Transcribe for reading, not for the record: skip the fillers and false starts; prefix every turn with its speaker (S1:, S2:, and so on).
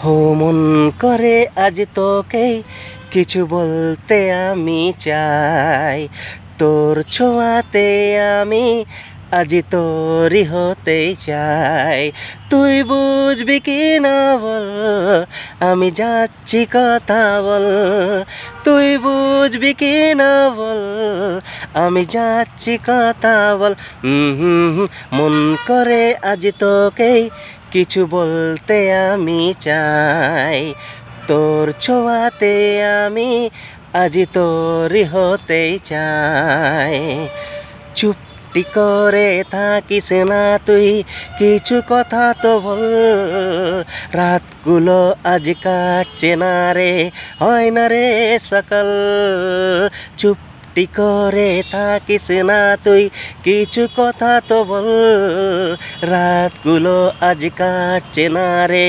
S1: হো মন করে আজ তোকে কিছু বলতে আমি চাই, তোর ছোঁয়াতে আমি আজ তোরই হতে চাই। তুই বুঝবি কি না বল, আমি যাচ্ছি কথা বল। তুই বুঝবি কি না বল, আমি যাচ্ছি কথা বল। মন করে আজ তোকেই কিছু বলতে আমি চাই, তোর ছোঁয়াতে আমি আজ তোরই হতে চাই। চুপটি করে থাকিস না তুই, কিছু কথা তো বল। রাতগুলো আজ কাটছে না রে, হয় না রে সকাল। চুপটি করে থাকিস না তুই, কিছু কথা তো বল। রাতগুলো আজ কাটছে না রে।